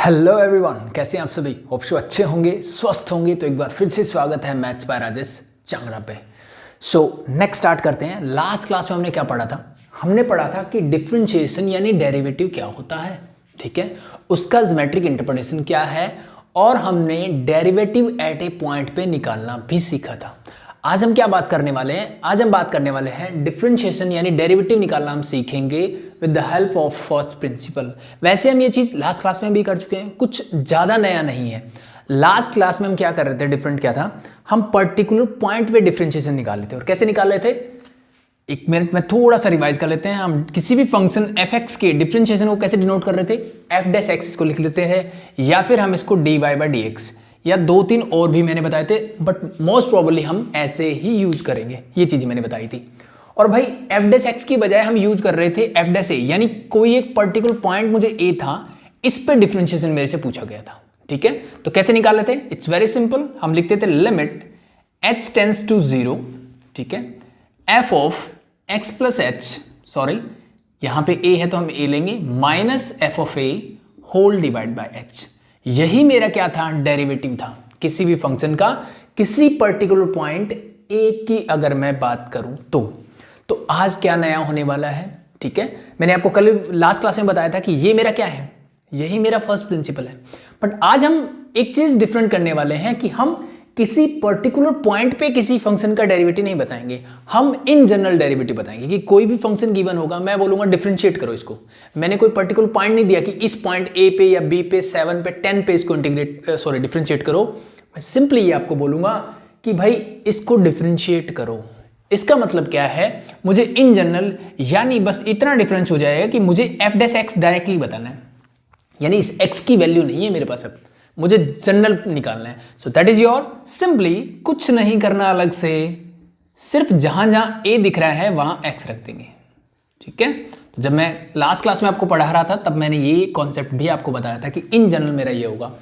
Hello everyone, कैसे हैं आप सभी। होप सो अच्छे होंगे, स्वस्थ होंगे। तो एक बार फिर से स्वागत है मैथ्स बाय राजेश चांगड़ा पे। नेक्स्ट स्टार्ट करते हैं। लास्ट क्लास में हमने क्या पढ़ा था? हमने पढ़ा था कि डिफरेंशिएशन यानी डेरिवेटिव क्या होता है, ठीक है, उसका ज्योमेट्रिक इंटरप्रिटेशन क्या है, और हमने डेरिवेटिव एट ए पॉइंट पे निकालना भी सीखा था। आज हम क्या बात करने वाले हैं? आज हम बात करने वाले हैं डिफरेंशिएशन यानी डेरिवेटिव निकालना हम सीखेंगे with the help of first principal. वैसे हम ये चीज़ लास्ट क्लास में भी कर चुके हैं, कुछ ज़्यादा नया नहीं है। लास्ट क्लास में हम क्या कर रहे थे, डिफरेंट क्या था, हम पर्टिकुलर पॉइंट पे डिफरेंशिएशन निकाल लेते और कैसे निकाल लेते। एक मिनट में थोड़ा सा रिवाइज कर लेते हैं। हम किसी भी फंक्शन एफ एक्स के डिफरेंशिएशन को कैसे डिनोट कर रहे थे, एफ डैश एक्स को लिख लेते हैं, या फिर हम इसको d y by d x, या दो तीन और भी मैंने बताए थे, बट मोस्ट प्रोबेबली हम ऐसे ही यूज करेंगे। ये चीजें मैंने बताई थी। और भाई एफ डैश एक्स की बजाय हम यूज कर रहे थे एफ डैश ए, यानी कोई एक पर्टिकुलर पॉइंट मुझे ए था, इस पे डिफरेंशिएशन मेरे से पूछा गया था, ठीक है। तो कैसे निकाल लेते? It's very simple. हम लिखते थे लिमिट h टेंड्स टू 0, ठीक है, f of x plus h, sorry यहां पे a है तो हम a लेंगे, minus f of a whole divide by h. यही मेरा क्या था, डेरिवेटिव था किसी भी फंक्शन का, किसी पर्टिकुलर पॉइंट ए की अगर मैं बात करूं तो आज क्या नया होने वाला है, ठीक है। मैंने आपको कल लास्ट क्लास में बताया था कि ये मेरा क्या है, यही मेरा फर्स्ट प्रिंसिपल है। बट आज हम एक चीज डिफरेंट करने वाले हैं कि हम किसी पर्टिकुलर पॉइंट पे किसी फंक्शन का डेरिवेटिव नहीं बताएंगे, हम इन जनरल डेरिवेटिव बताएंगे। कि कोई भी फंक्शन गिवन होगा, मैं बोलूंगा डिफरेंशिएट करो इसको। मैंने कोई पर्टिकुलर पॉइंट नहीं दिया कि इस पॉइंट ए पे या बी पे 7 पे 10 पे इसको डिफरेंशिएट करो। मैं सिंपली ये आपको बोलूंगा कि भाई इसको डिफरेंशिएट करो। इसका मतलब क्या है, मुझे इन जनरल यानी बस इतना डिफरेंस हो जाएगा कि मुझे एफ डैश एक्स डायरेक्टली बताना है, यानी इस एक्स की वैल्यू नहीं है मेरे पास, अब मुझे जनरल निकालना है। So that is your, simply कुछ नहीं करना अलग से, सिर्फ जहां जहां ए दिख रहा है वहां एक्स रख देंगे, ठीक है। तो जब मैं लास्ट क्लास में आपको पढ़ा रहा था तब मैंने ये कॉन्सेप्ट भी आपको बताया था कि इन जनरल मेरा ये होगा,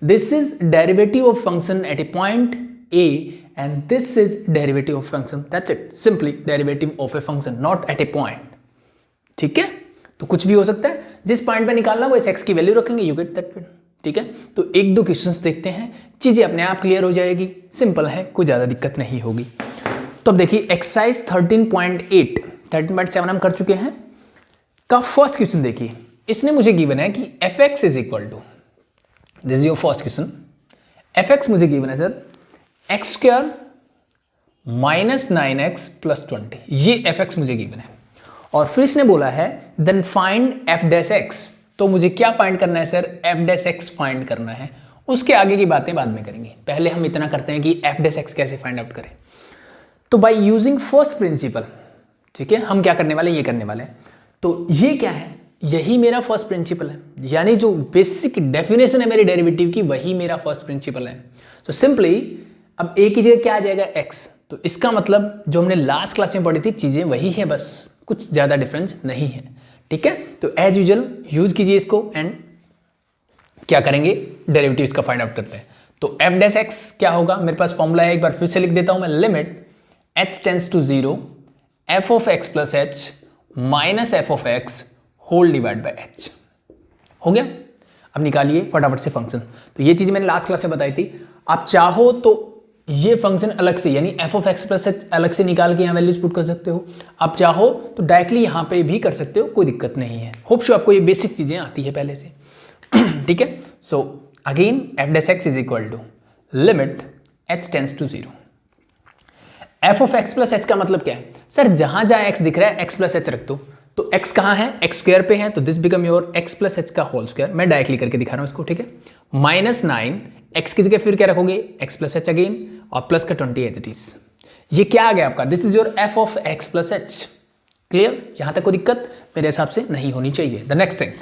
this is derivative of function at A point A and this is derivative of function, that's it, simply derivative of a function not at A point, ठीक है। तो कुछ भी हो सकता है, जिस पॉइंट पे निकालना वो इस एक्स की वैल्यू रखेंगे, यू गेट दैट, ठीक है। तो एक दो क्वेश्चंस देखते हैं, चीजें अपने आप क्लियर हो जाएगी, सिंपल है, कोई ज्यादा दिक्कत नहीं होगी। तो अब देखिए एक्सरसाइज 13.8 13.7 हम कर चुके हैं का फर्स्ट क्वेश्चन देखिए। इसने मुझे गिवन है कि f x is equal to, this is your first question, f x मुझे गिवन है sir x square minus 9x plus 20, ये एफ एक्स मुझे गिवन है। और फिर इसने बोला है then find f dash x, तो मुझे क्या फाइंड करना है sir, f dash x find करना है। उसके आगे की बातें बाद में करेंगे, पहले हम इतना करते हैं कि एफ डैश एक्स कैसे फाइंड आउट करें। तो बाय यूजिंग फर्स्ट प्रिंसिपल, ठीक है, हम क्या करने वाले, ये करने वाले हैं। तो ये क्या है, यही मेरा फर्स्ट प्रिंसिपल है, यानी जो बेसिक डेफिनेशन है मेरे डेरिवेटिव की, वही मेरा फर्स्ट प्रिंसिपल है। तो सिंपली अब ए की जगह क्या आ जाएगा, एक्स। तो इसका मतलब जो हमने लास्ट क्लास में पढ़ी थी चीजें वही है, बस कुछ ज्यादा डिफरेंस नहीं है, ठीक है। तो एज यूजुअल यूज कीजिए इसको एंड क्या करेंगे, डेरिवेटिव इसका फाइंड आउट करते हैं। तो एफ डैश एक्स क्या होगा, मेरे पास फॉर्मूला है, एक बार फिर से लिख देता हूं मैं, limit h tends to 0 f of x plus h minus f of x whole divide by h. हो गया। अब निकालिए फटाफट से फंक्शन। तो ये चीज मैंने लास्ट क्लास में बताई थी। आप चाहो तो ये फंक्शन अलग से यानी F of x plus H अलग से निकाल के यहाँ वैल्यूज पुट कर सकते हो। आप चाहो तो डायरेक्टली यहाँ पे भी कर सकते हो, कोई दिक्कत नहीं है। होप सो आपको ये बेसिक चीजें आती है पहले से, ठीक है। So again f dash x is equal to limit h tends to 0 f of x plus h का मतलब क्या है सर, जहां जहां एक्स दिख रहा है एक्स प्लस एच रख दो। तो एक्स कहाँ है, एक्स स्क्वायर पे है, तो this become your x plus h का होल स्क्वायर। मैं डायरेक्टली करके दिखा रहा हूं इसको, ठीक है। माइनस 9 एक्स की जगह फिर क्या रखोगे, एक्स प्लस एच अगेन, और प्लस का 20 एज इट इज। ये क्या आ गया आपका, this is your F of x plus H. Clear, यहां तक कोई दिक्कत मेरे हिसाब से नहीं होनी चाहिए। द नेक्स्ट थिंग,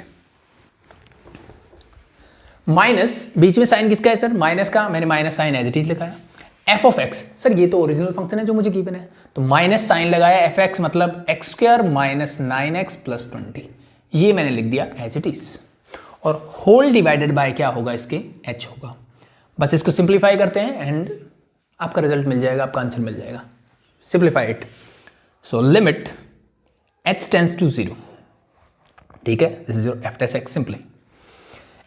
माइनस बीच में साइन किसका है सर, माइनस का, मैंने minus sign as it is लिखा है। एफ ऑफ एक्स सर ये तो ओरिजिनल फंक्शन है जो मुझे गिवन है, तो माइनस साइन लगाया, एफ एक्स मतलब x square minus 9x plus 20, ये मैंने लिख दिया एज इट इज। और होल डिवाइडेड बाय क्या होगा इसके, h होगा। बस इसको सिंप्लीफाई करते हैं एंड आपका रिजल्ट मिल जाएगा, आपका आंसर मिल जाएगा। Simplify it, so limit h tends to 0, ठीक है, this is your f dash x simply.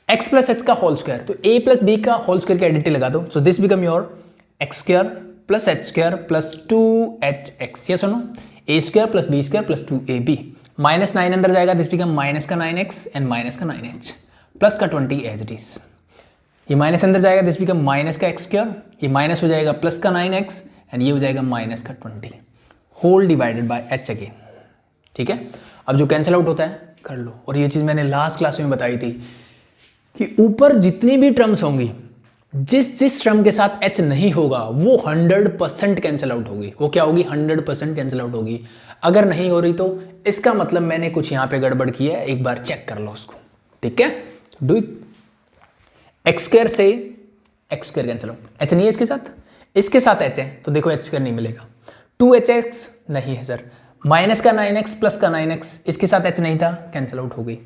x plus h का होल स्क्वायर, तो a प्लस बी का होल स्क्वायर की आइडेंटिटी लगा दो, so this become your x square plus h square plus 2hx, ये सुनो a square plus b square plus 2ab, minus 9 अंदर जाएगा, दिस बिकम माइनस का 9x एंड माइनस का 9h प्लस का 20 एज इट इज, ये माइनस अंदर जाएगा, दिस बिकम माइनस का एक्स स्क्वायर, ये माइनस हो जाएगा प्लस का 9x एंड ये हो जाएगा माइनस का 20 whole divided by h again. ठीक है, अब जो कैंसिल आउट होता है कर लो। और ये चीज़ मैंने लास्ट क्लास में बताई थी कि ऊपर जितनी भी टर्म्स होंगी, जिस जिस टर्म के साथ h नहीं होगा वो 100% कैंसिल आउट होगी। वो क्या होगी? 100% कैंसिल आउट होगी। अगर नहीं हो रही तो इसका मतलब मैंने कुछ यहाँ पे गड़बड़ की है, एक बार चेक कर लो उसको। ठीक है, डू इट। एक्स स्क्वायर से x square cancel out, h नहीं है इसके साथ h है तो देखो h स्क्वायर नहीं मिलेगा। 2hx नहीं है सर, माइनस का 9x प्लस का 9x, इसके साथ h नहीं था, कैंसिल आउट हो गई।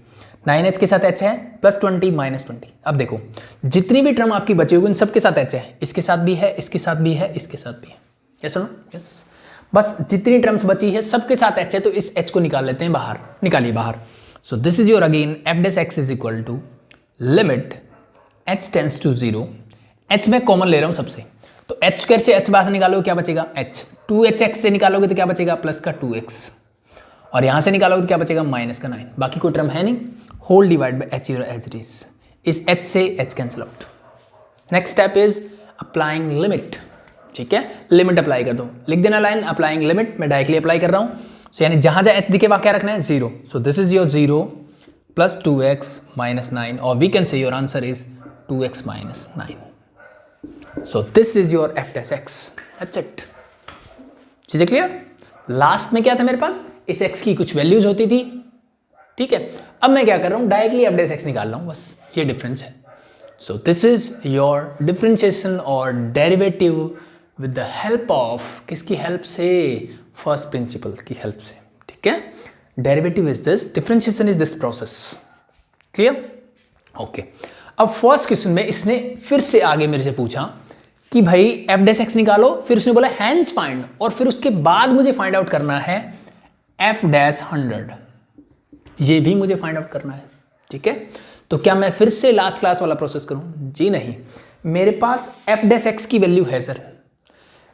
9h के साथ h है प्लस 20 माइनस 20। अब देखो जितनी भी टर्म आपकी बची होगी उन सबके साथ h है, इसके साथ भी है, इसके साथ भी है, इसके साथ भी है। यस सुनो, यस, बस जितनी टर्म्स बची है सबके साथ h है, तो इस h को निकाल लेते हैं बाहर, निकालिए बाहर। So this is your again f dash x is equal to limit h tends to 0, h मैं कॉमन ले रहा हूँ सबसे, तो h स्क्वायर से h बाहर निकालोगे क्या बचेगा? h। 2hx से निकालोगे तो क्या बचेगा? प्लस का 2x, और यहां से निकालोगे तो क्या बचेगा? माइनस का 9। बाकी कोई टर्म है नहीं, whole divide by h as it is. इस h से h cancel out. Next step is applying limit. ठीक है, लिमिट अप्लाई कर दो, लिख देना लाइन अप्लाइंग लिमिट, मैं डायरेक्टली अप्लाई कर रहा हूं। सो यानी जहां जहां h दिखे वहां क्या रखना है? 0। So this is your 0 plus 2x minus 9, और we can say your answer is 2x minus 9। So this is your f dash x. That's it. चीजें क्लियर? लास्ट में क्या था मेरे पास? इस x की कुछ वैल्यूज होती थी। ठीक है, अब मैं क्या कर रहा हूं? डायरेक्टली f dash x निकाल रहा हूं, बस ये डिफरेंस है। So this is your differentiation और derivative with the help of, किसकी हेल्प से? फर्स्ट प्रिंसिपल की हेल्प से। ठीक है, derivative is this, differentiation is this process. Clear? Okay, अब फर्स्ट क्वेश्चन में इसने फिर से आगे मेरे से पूछा कि भाई f डैश x निकालो, फिर उसने बोला हैंस फाइंड, और फिर उसके बाद मुझे फाइंड आउट करना है f डैश 100, ये भी मुझे फाइंड आउट करना है। ठीक है, तो क्या मैं फिर से लास्ट क्लास वाला प्रोसेस करूं? जी नहीं, मेरे पास f डैश x की वैल्यू है सर,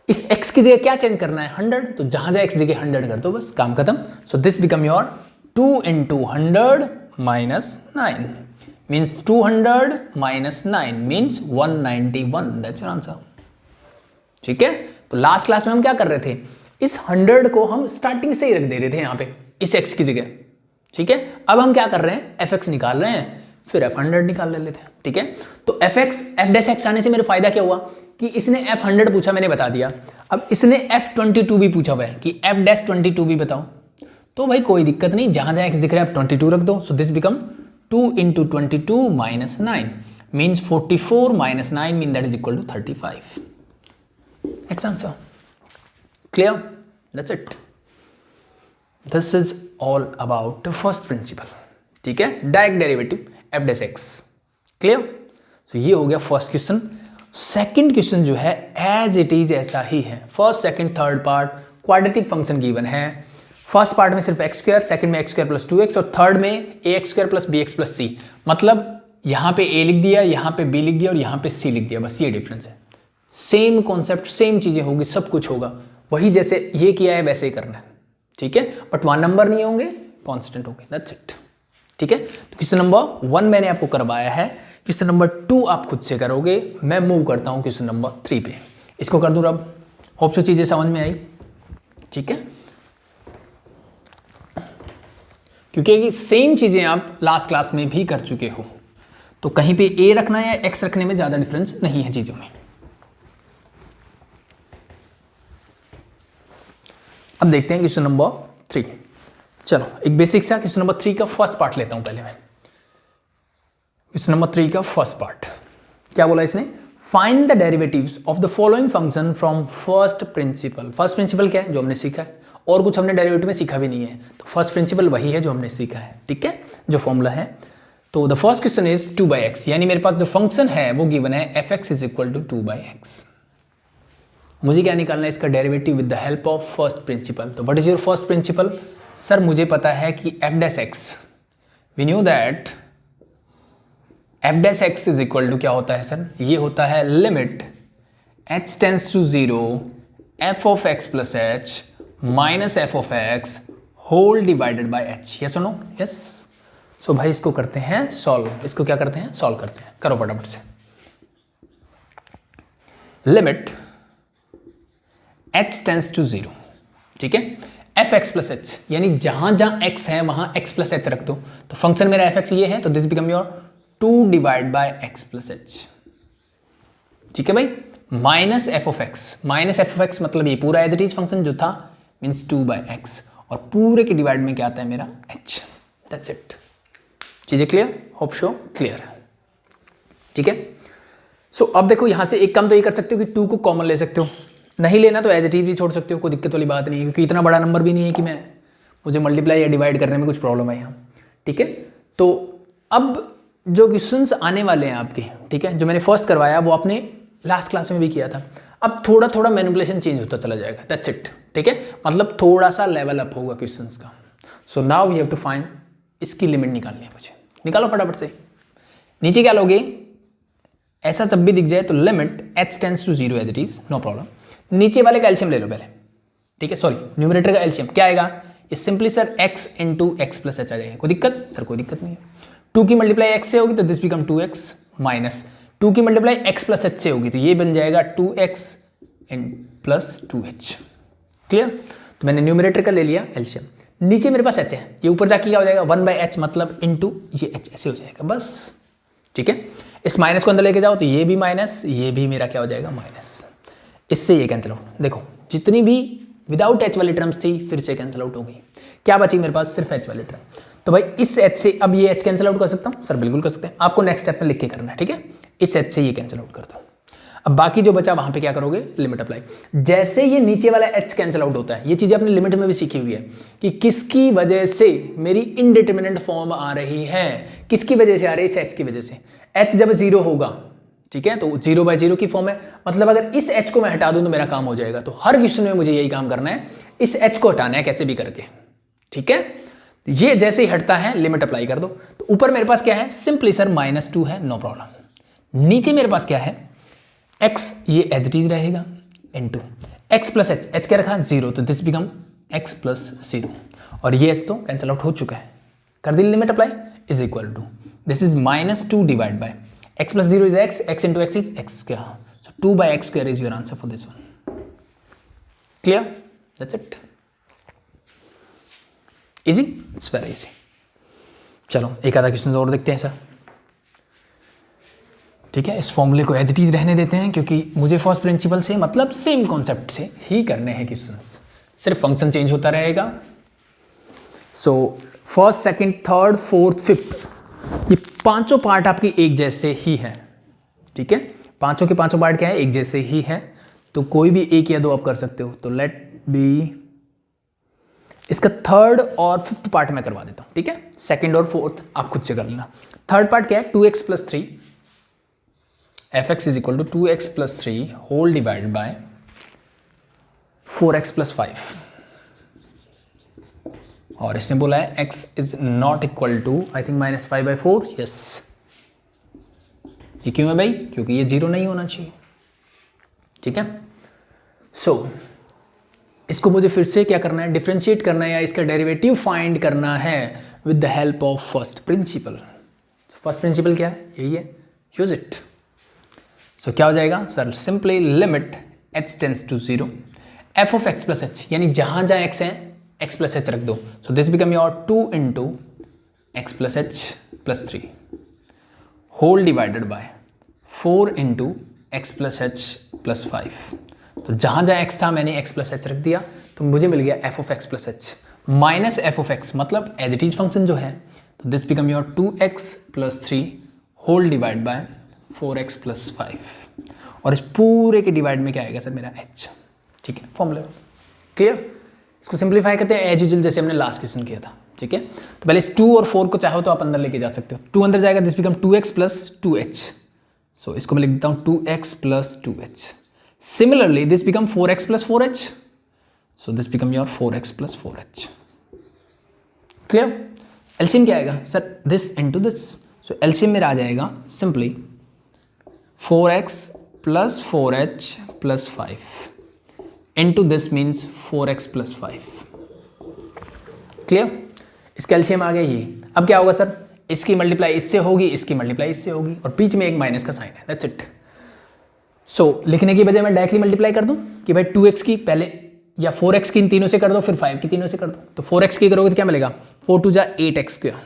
इस x की जगह क्या चेंज करना है? 100, तो जहां जहां x जगह 100 कर दो, बस काम खत्म। सो this become your 2 into 100 minus 9 means 200 minus 9 means 191. That's your answer. ठीक है, तो लास्ट क्लास में हम क्या कर रहे थे? इस 100 को हम स्टार्टिंग से ही रख दे रहे थे यहाँ पे इस x की जगह। ठीक है, अब हम क्या कर रहे हैं? fx निकाल रहे हैं, फिर f100 निकाल लेते हैं। ठीक है, तो fx f डैश x आने से मेरे फायदा क्या हुआ कि इसने f100 पूछा, मैंने बता दिया। अब इसने f22 भी पूछा हुआ है कि f डैश 22 भी बताओ, तो भाई कोई दिक्कत नहीं, जहां जहां x दिख रहा है f22 रख दो। So this become 2 into 22 minus 9 means 44 minus 9 mean that is equal to 35. Next answer. Clear? That's it. This is all about the first principle. ठीक है, direct derivative f dash x. Clear? So ये हो गया first question. Second question जो है as it is ऐसा ही है, first second third part quadratic function given है। फर्स्ट पार्ट में सिर्फ एक्स स्क्वायर, सेकंड में एक्स स्क्वायर प्लस 2x, और थर्ड में a x square plus b x plus c. मतलब यहाँ पे a लिख दिया, यहाँ पे b लिख दिया और यहाँ पे c लिख दिया, बस ये डिफरेंस है। सेम कॉन्सेप्ट, सेम चीजें होगी, सब कुछ होगा वही, जैसे ये किया है वैसे ही करना है। ठीक है, बट वहां नंबर नहीं होंगे, कॉन्स्टेंट होंगे। That's it. ठीक है, तो क्वेश्चन नंबर 1 मैंने आपको करवाया है, क्वेश्चन नंबर 2 आप खुद से करोगे। मैं मूव करता हूँ क्वेश्चन नंबर 3 पे, इसको कर दूँ अब। होप सो चीजें समझ में आई। ठीक है, क्योंकि सेम चीजें आप लास्ट क्लास में भी कर चुके हो, तो कहीं पे a रखना या x रखने में ज्यादा डिफरेंस नहीं है चीजों में। अब देखते हैं क्वेश्चन नंबर 3। चलो एक बेसिक सा क्वेश्चन नंबर 3 का फर्स्ट पार्ट लेता हूं पहले मैं। क्वेश्चन नंबर 3 का फर्स्ट पार्ट क्या बोला इसने? Find the derivatives of the following function from first principal. First principle क्या है? जो हमने सीखा है, और कुछ हमने डेरिवेटिव में सीखा भी नहीं है, तो फर्स्ट प्रिंसिपल वही है जो हमने सीखा है। ठीक है, जो फॉर्मूला है। तो the first question is 2/x, यानी मेरे पास जो फंक्शन है वो गिवन है f(x) is equal to 2/x। मुझे क्या निकालना है? इसका derivative with the help of first principle. तो what is your first principle? Sir मुझे पता है कि f dash x, we knew that f dash x is equal to क्या होता है सर, ये होता है limit h tends to 0 f of x plus h minus f of x whole divided by h. Yes और no? Yes. So भाई इसको करते हैं सॉल्व, इसको क्या करते हैं, सॉल्व करते हैं। करो फटाफट से। लिमिट h टेंस टू 0, ठीक है, एफ एक्स प्लस एच, यानी जहां जहां x है वहां x प्लस एच रख दो। तो फंक्शन मेरा एफ एक्स ये है, तो this become your 2 divide by x plus H, ठीक है भाई, minus f of x. Minus f of x मतलब ये पूरा एज इट इज फंक्शन जो था मीन्स 2 बाय एक्स, और पूरे के डिवाइड में क्या आता है मेरा h। That's it. चीजें क्लियर? होप शो क्लियर है, ठीक है। सो अब देखो यहां से एक काम तो ये कर सकते हो कि 2 को कॉमन ले सकते हो, नहीं लेना तो एज इट इज भी छोड़ सकते हो, कोई दिक्कत वाली बात नहीं है, क्योंकि इतना बड़ा नंबर भी नहीं है कि मुझे मल्टीप्लाई या डिवाइड करने में कुछ प्रॉब्लम है यहाँ, ठीक है। तो अब जो क्वेश्चंस आने वाले हैं आपके, ठीक है, जो मैंने फर्स्ट करवाया वो आपने लास्ट क्लास में भी किया था, अब थोड़ा थोड़ा मैनिपुलेशन चेंज होता चला जाएगा। दैट्स इट, ठीक है, मतलब थोड़ा सा लेवल अप होगा क्वेश्चंस का। So now we have to find, इसकी लिमिट निकालनी है मुझे, निकालो फटाफट से। नीचे क्या लोगे, ऐसा जब भी दिख जाए तो limit h tends to 0 as it is, no problem. नीचे वाले का एलसीएम ले लो पहले, ठीक है, सॉरी न्यूमरेटर का एलसीएम क्या आएगा, ये simply sir x into x plus h आ जाएगा। कोई दिक्कत? सर कोई दिक्कत नहीं है। 2 की मल्टीप्लाई x से होगी तो दिस बिकम 2x माइनस 2 की मल्टीप्लाई x प्लस एच से होगी तो ये बन जाएगा 2x प्लस 2h। क्लियर? तो मैंने न्यूमरेटर का ले लिया एलसीएम, नीचे मेरे पास h है, ये ऊपर जाके क्या हो जाएगा 1/h मतलब इंटू ये h, ऐसे हो जाएगा बस, ठीक है। इस माइनस को अंदर लेके जाओ तो ये भी माइनस, ये भी मेरा क्या हो जाएगा माइनस, इससे ये कैंसिल आउट। देखो जितनी भी विदाउट h वाली टर्म्स थी फिर से कैंसिल आउट हो गई, क्या बची मेरे पास, सिर्फ h वाली टर्म। तो भाई इस h से अब ये h कैंसिल आउट कर सकता हूँ, सर बिल्कुल कर सकते हैं, आपको नेक्स्ट स्टेप में लिख के करना है, ठीक है। इस h से ये कैंसिल आउट कर दो, अब बाकी जो बचा वहां पे क्या करोगे, लिमिट अप्लाई। जैसे ये नीचे वाला h कैंसिल आउट होता है, ये चीजें अपने लिमिट में भी सीखी हुई है कि किसकी वजह से मेरी इनडिटरमिनेट फॉर्म आ रही है, किसकी वजह से आ रही है, इस h की वजह से। h जब 0 होगा, ठीक है, तो 0/0 की फॉर्म है, मतलब अगर इस h को मैं हटा दूं तो मेरा काम हो जाएगा। तो हर क्वेश्चन में मुझे यही काम करना है, इस h को हटाना है कैसे भी करके, ठीक है। ये जैसे ही हटता है लिमिट अप्लाई कर दो, तो ऊपर मेरे पास क्या है, सिंपली सर -2 है, नो प्रॉब्लम। नीचे मेरे पास क्या है, x ये एज इट इज रहेगा into x plus H, H क्या रखा 0 तो दिस बिकम x प्लस 0, और ये h तो कैंसिल आउट हो चुका है, कर दी limit apply, is equal to this is -2 divide by x plus 0 is x into x is x square. So 2 by x square is your answer for this one. Clear? That's it. Easy? It's very easy. चलो एक आधा question और देखते हैं sir, ठीक है। इस फॉर्मूले को एज इट इज रहने देते हैं क्योंकि मुझे फर्स्ट प्रिंसिपल से मतलब सेम कॉन्सेप्ट से ही करने हैं क्वेश्चंस, सिर्फ फंक्शन चेंज होता रहेगा। So first, second, third, fourth, fifth, ये पांचों पार्ट आपके एक जैसे ही हैं, ठीक है। पांचों के पांचों पार्ट क्या है, एक जैसे ही है, तो कोई भी एक या दो आप कर सकते हो। तो लेट बी, इसका थर्ड और फिफ्थ पार्ट मैं करवा देता हूं, ठीक है। सेकंड और फोर्थ आप खुद से कर लेना। थर्ड पार्ट क्या है, 2x plus 3 f x is equal to 2x plus 3 whole divided by 4x plus 5, और इसने बोला है x is not equal to I think -5/4। Yes, ये क्यों है भाई, क्योंकि ये 0 नहीं होना चाहिए, ठीक है। सो इसको मुझे फिर से क्या करना है, डिफरेंशिएट करना है या इसका डेरिवेटिव फाइंड करना है with the help of first principal. First principle क्या है, यही है, यूज इट। सो क्या हो जाएगा sir, simply limit h tends to 0 f of x plus h, यानी जहां जहां x है x प्लस एच रख दो। So this become your 2 into x plus h plus 3 whole divided by 4 into x plus h plus 5। तो जहां जहां x था मैंने x प्लस एच रख दिया, तो मुझे मिल गया f of x plus h minus f of x, मतलब एज इट इज फंक्शन जो है। तो this become your 2x plus 3 whole divide by 4x plus 5, और इस पूरे के डिवाइड में क्या आएगा सर, मेरा h, ठीक है। Formula clear? इसको सिंप्लीफाई करते हैं एज यूजुअल, जैसे हमने लास्ट क्वेश्चन किया था, ठीक है। तो पहले इस 2 और 4 को चाहो तो आप अंदर लेके जा सकते हो, 2 अंदर जाएगा, this become 2x plus 2h। सो इसको मैं लिख देता हूँ 2x plus 2h। Similarly this become 4x plus 4h, so this become your 4x plus 4h। Clear? LCM क्या आएगा sir, this into this, so LCM में आ जाएगा simply 4x plus 4h plus 5 into this means 4x plus 5। Clear? इसका LCM आ गया ये। अब क्या होगा सर, इसकी मल्टीप्लाई इससे होगी, इसकी मल्टीप्लाई इससे होगी और बीच में एक माइनस का साइन है, दैट्स इट। सो लिखने की बजाय मैं डायरेक्टली मल्टीप्लाई कर दूं कि भाई 2x की पहले या 4x की इन तीनों से कर दो, फिर 5 की तीनों से कर दो। तो 4x की करोगे तो क्या मिलेगा, 4 2 जा 8x square.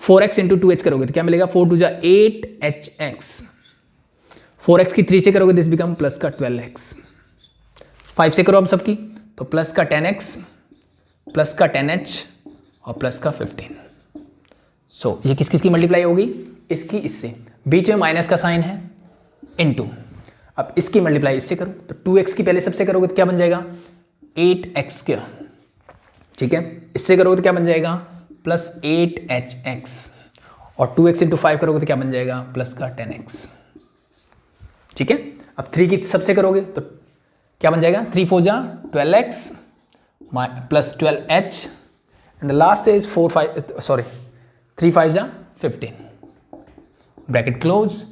4x into 2h करोगे तो क्या मिलेगा, 4 2 जा 8hx। 4x की 3 से करोगे दिस बिकम प्लस का 12x। 5 से करो अब सबकी तो प्लस का 10x प्लस का 10h और प्लस का 15। सो ये किस किस की मल्टीप्लाई होगी, इसकी इससे, बीच में माइनस का साइन है इनटू। अब इसकी मल्टीप्लाई इससे करो तो 2x की पहले सबसे करोगे तो क्या बन जाएगा 8x स्क्वायर, ठीक है। इससे करोगे तो क्या बन जाएगा प्लस 8hx और 2x इंटू 5 करोगे तो क्या बन जाएगा प्लस का 10x, ठीक है। अब 3 की सबसे करोगे तो क्या बन जाएगा 3 4 जा 12x plus 12h and the last is 3 5 जा 15 bracket close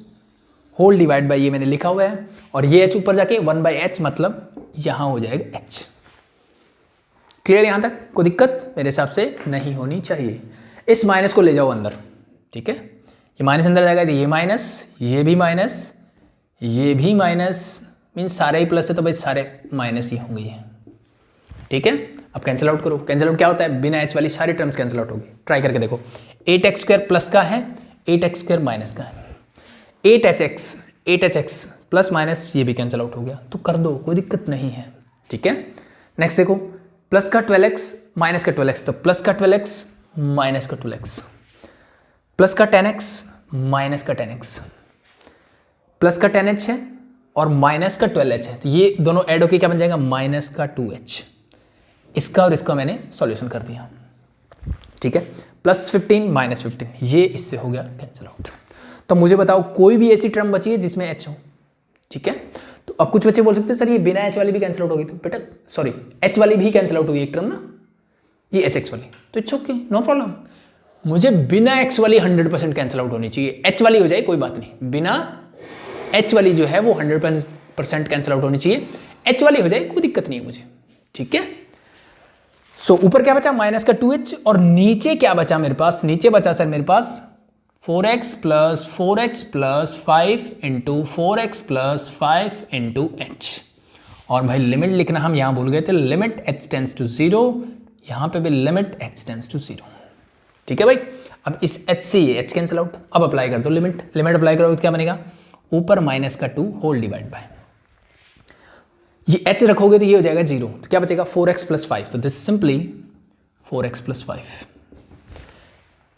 whole divide by ये मैंने लिखा हुआ है और ये h ऊपर जाके 1/h मतलब यहां हो जाएगा h। क्लियर? यहां तक कोई दिक्कत मेरे हिसाब से नहीं होनी चाहिए। इस माइनस को ले जाओ अंदर, ठीक है। ये माइनस अंदर जाएगा तो ये माइनस, ये भी माइनस, ये भी माइनस, मीन्स सारे ही प्लस है तो भाई सारे माइनस ही होंगे ये, ठीक है। अब कैंसिल आउट करो। कैंसिल आउट क्या होता है, बिना h वाली सारी टर्म्स कैंसिल आउट होगी। ट्राई करके देखो। 8x स्क्वायर प्लस का है, 8x स्क्वायर माइनस का है, 8hx प्लस माइनस ये भी कैंसिल आउट हो गया, तो कर दो, कोई दिक्कत नहीं है, ठीक है। नेक्स्ट देखो, प्लस का 12x माइनस का 12x, तो प्लस का 12x माइनस का 12x, प्लस का 10x माइनस का 10x, प्लस का 10h है और माइनस का 12h है, तो ये दोनों ऐड होकर क्या बन जाएगा माइनस का 2h। इसका और इसका मैंने सॉल्यूशन कर दिया, ठीक है। प्लस 15 माइनस 15 ये इससे हो गया कैंसिल आउट। तो मुझे बताओ कोई भी ऐसी टर्म बची है जिसमें h हो, ठीक है। तो अब कुछ बच्चे बोल सकते हैं सर ये बिना h वाली भी कैंसिल आउट होगी, तो बेटा सॉरी h वाली भी कैंसिल आउट हुई एक टर्म ना, ये hx वाली, तो इट्स ओके नो प्रॉब्लम। मुझे बिना x वाली 100% कैंसिल आउट होनी चाहिए, h वाली हो जाए कोई बात नहीं, बिना h वाली जो है वो 100% कैंसिल आउट होनी चाहिए, h वाली हो जाए कोई दिक्कत नहीं है मुझे, ठीक है। सो ऊपर क्या बचा माइनस का 2h और नीचे क्या बचा मेरे पास, नीचे बचा सर मेरे पास 4x plus 5 into 4x plus 5 into h। और भाई लिमिट लिखना हम यहां भूल गए थे, लिमिट h टेंस टू 0, यहां पे भी लिमिट h टेंस टू 0, ठीक है भाई। अब इस h से ये h कैंसिल आउट, अब अप्लाई कर दो लिमिट अप्लाई करोगे तो क्या बनेगा ऊपर माइनस का 2 होल डिवाइड बाय ये h रखोगे तो ये हो जाएगा 0, तो क्या बचेगा 4x प्लस 5, तो this simply 4x plus 5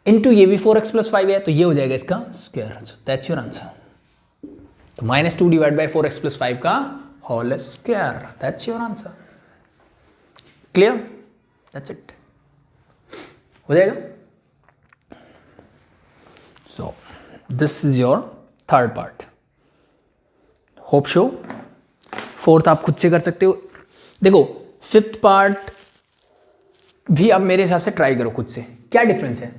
into ये भी 4x प्लस 5 है तो ये हो जाएगा इसका स्क्वायर, दैट्स योर आंसर। तो -2 डिवाइड बाय 4x प्लस 5 का whole square, that's your answer. Clear? That's it, हो जाएगा। So this is your third part, hope so. Fourth आप खुद से कर सकते हो। देखो फिफ्थ पार्ट भी आप मेरे हिसाब से ट्राई करो खुद से, क्या डिफरेंस है,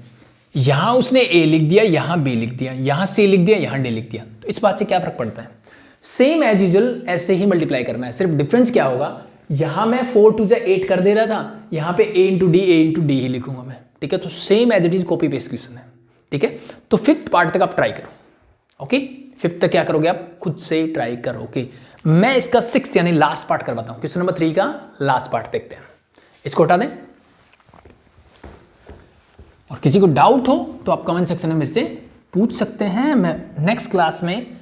यहां उसने a लिख दिया, यहां b लिख दिया, यहां c लिख दिया, यहां d लिख दिया, तो इस बात से क्या फर्क पड़ता है, सेम एज यूजुअल ऐसे ही मल्टीप्लाई करना है। सिर्फ डिफरेंस क्या होगा, यहां मैं 4 2 8 कर दे रहा था, यहां पे a इंटू डी ही लिखूंगा मैं, ठीक है। तो same as it is copy paste question है, ठीक है। तो फिफ्थ पार्ट तक आप ट्राई करो, ओके। फिफ्थ तक क्या करोगे आप खुद से ट्राई करोगे। मैं इसका सिक्स्थ यानी लास्ट पार्ट करवाता हूं, क्वेश्चन नंबर 3 का लास्ट पार्ट देखते हैं। इसको हटा दें और किसी को डाउट हो तो आप कमेंट सेक्शन में मेरे से पूछ सकते हैं। मैं नेक्स्ट क्लास में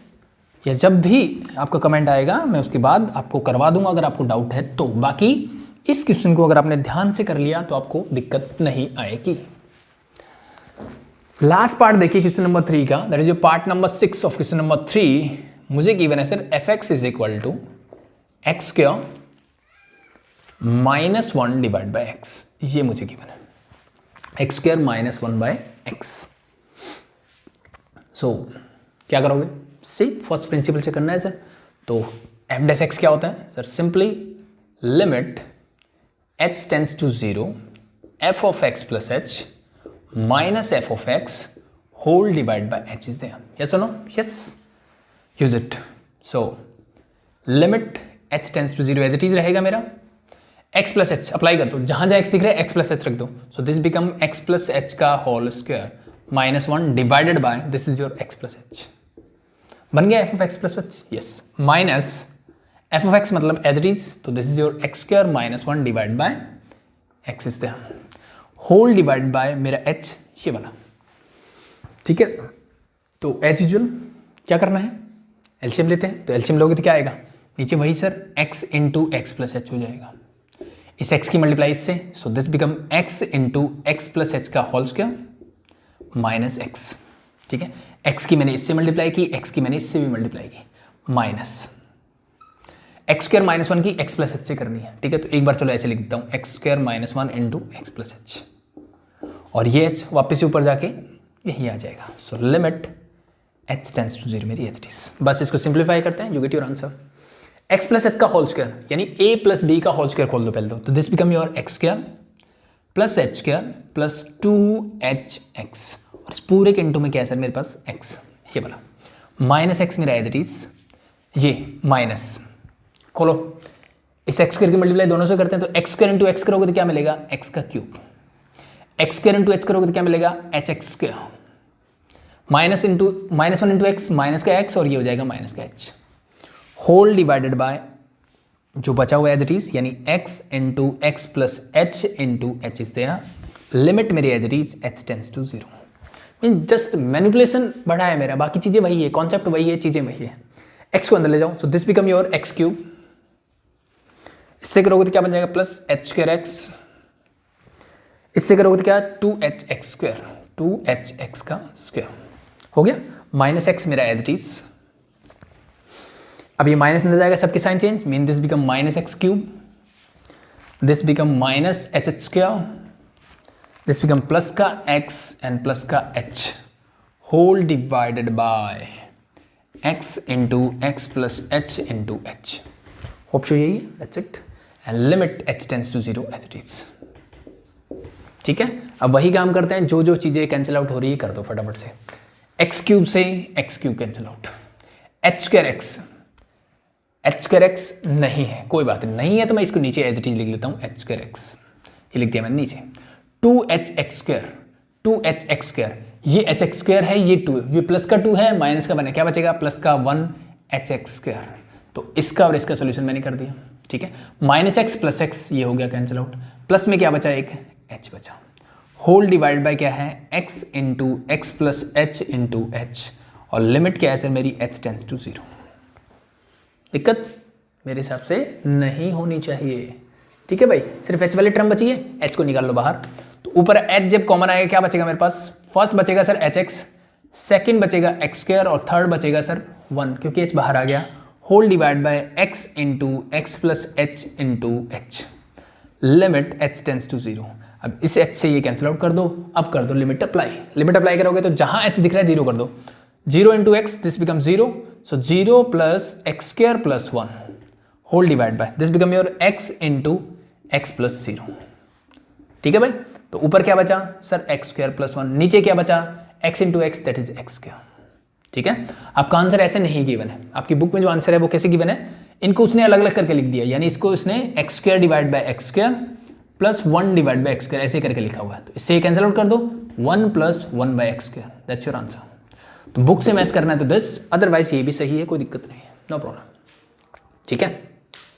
या जब भी आपका कमेंट आएगा मैं उसके बाद आपको करवा दूंगा अगर आपको डाउट है तो। बाकी इस क्वेश्चन को अगर आपने ध्यान से कर लिया तो आपको दिक्कत नहीं आएगी। लास्ट पार्ट देखिए क्वेश्चन नंबर 3 का, that is your part number 6 of question number 3। मुझे गिवन है sir fx is equal to x square -1 divide by x, ये मुझे गिवन है x square -1 by x। So क्या करोगे, सी फर्स्ट प्रिंसिपल से करना है सर। तो f डैश x क्या होता है sir, simply limit h tends to 0 f of x plus h minus f of x whole divide by h is there, yes और no? Yes, use it. So limit h tends to 0 as it is रहेगा मेरा, x plus H apply कर दो, जहां जहां x दिख रहा है x प्लस एच रख दो। So this become x plus h का whole square -1 divided by this is your x plus h. बन गया f of x plus h, yes, minus f of x मतलब एज इट इज, तो this is your x square -1 divide by x is there, whole divide by मेरा h ये वाला, ठीक है। तो एज यूजुअल क्या करना है, एलसीएम लेते हैं। तो एलसीएम लोगे तो क्या आएगा, नीचे वही sir x into x plus H हो जाएगा, इस x की मल्टीप्लाई इससे, सो this become x into x plus h का होल स्क्वायर माइनस x, ठीक है। x की मैंने इससे मल्टीप्लाई की, x की मैंने इससे भी मल्टीप्लाई की, माइनस एक्स स्क्वायर -1 की x प्लस एच से करनी है, ठीक है। तो एक बार चलो ऐसे लिख देता हूँ, x square -1 into x plus h, और ये h वापस से ऊपर जाके यही आ जाएगा। So limit h tends to 0 मेरी एच इज, बस इसको सिंप्लीफाई करते हैं, you get your answer. x plus h का होल स्क्वायर यानी a प्लस बी का होल स्क्वायर खोल दो पहले तो this become your x square plus h square plus 2hx, और इस पूरे के इंटू में क्या है सर मेरे पास x, ये वाला माइनस एक्स मेरा एज इट इज, ये माइनस खोलो, इस एक्स स्क्वायर की मल्टीप्लाई दोनों से करते हैं, तो एक्स स्क्वायर इंटू एक्स करोगे तो क्या मिलेगा, एक्स का cube, x square into H करोगे तो क्या मिलेगा, H x square, -1 into x minus का एक्स, और ये हो जाएगा माइनस का एच, होल डिवाइडेड बाय जो बचा हुआ एज इट इज, यानी x into x plus h into h is there, limit मेरी as it is h tends to 0। Mean just manipulation बढ़ा है मेरा, बाकी चीजें वही है, कॉन्सेप्ट वही है, चीजें वही है। x को अंदर ले जाओ, सो this become your x cube, इससे करोगे तो क्या बन जाएगा प्लस एच स्क्वायर एक्स, इससे करोगे तो क्या 2hx स्क्वायर, 2hx का स्क्वायर हो गया, माइनस एक्स मेरा एज इट इज। अब ये माइनस अंदर जाएगा, सबके sign change, mean this become minus x cube, this become minus h h square, this become plus का x एंड प्लस का h, whole divided by x into x plus h into h. Hope so यही है, that's it, and limit h tends to 0 as it is, ठीक है। अब वही काम करते हैं, जो जो चीजें कैंसिल आउट हो रही है कर दो फटाफट से, एक्स क्यूब से x cube cancel out, H square x नहीं है, कोई बात नहीं है, तो मैं इसको नीचे एज इट इज लिख लेता हूँ, एच स्क्वायर एक्स, ये लिख दिया मैंने नीचे, 2hx स्क्वायर, ये hx स्क्वायर है, ये 2, ये प्लस का 2 है, माइनस का 1 है, क्या बचेगा प्लस का 1hx स्क्वायर, तो इसका और इसका सोल्यूशन मैंने कर दिया, ठीक है। माइनस एक्स प्लस एक्स ये हो गया कैंसिल आउट, प्लस में क्या बचा, एक h बचा, होल डिवाइड बाय क्या है x into x plus h into H, और लिमिट क्या है सर मेरी h टेंस टू 0। दिक्कत मेरे हिसाब से नहीं होनी चाहिए, ठीक है भाई, सिर्फ h वाली टर्म बची है, h को निकाल लो बाहर, तो ऊपर h जब कॉमन आएगा क्या बचेगा मेरे पास, फर्स्ट बचेगा सर hx, सेकंड बचेगा x स्क्वायर, और थर्ड बचेगा सर 1 क्योंकि h बाहर आ गया, whole divide by x into x plus h into h, limit h tends to 0। अब इस h से ये कैंसिल आउट कर दो, अब कर दो लिमिट अप्लाई करोगे तो जहां h दिख रहा है 0 कर दो, 0 into x this become 0, so 0 plus x square plus 1 whole divide by this become your x into x plus 0, ठीक है भाई। तो ऊपर क्या बचा सर एक्स स्क्वायर प्लस 1, नीचे क्या बचा x into x that is x square, ठीक है। आपका आंसर ऐसे नहीं गिवन है, आपकी बुक में जो आंसर है वो कैसे गिवन है, इनको उसने अलग अलग करके लिख दिया, यानी इसको उसने x square divide by x square plus 1 divide by x square ऐसे करके लिखा हुआ है, तो इससे कैंसिल आउट कर दो, 1 plus 1 by x square, that's your answer. तो बुक से मैच करना है तो दिस, अदरवाइज ये भी सही है, कोई दिक्कत नहीं है, नो प्रॉब्लम, ठीक है,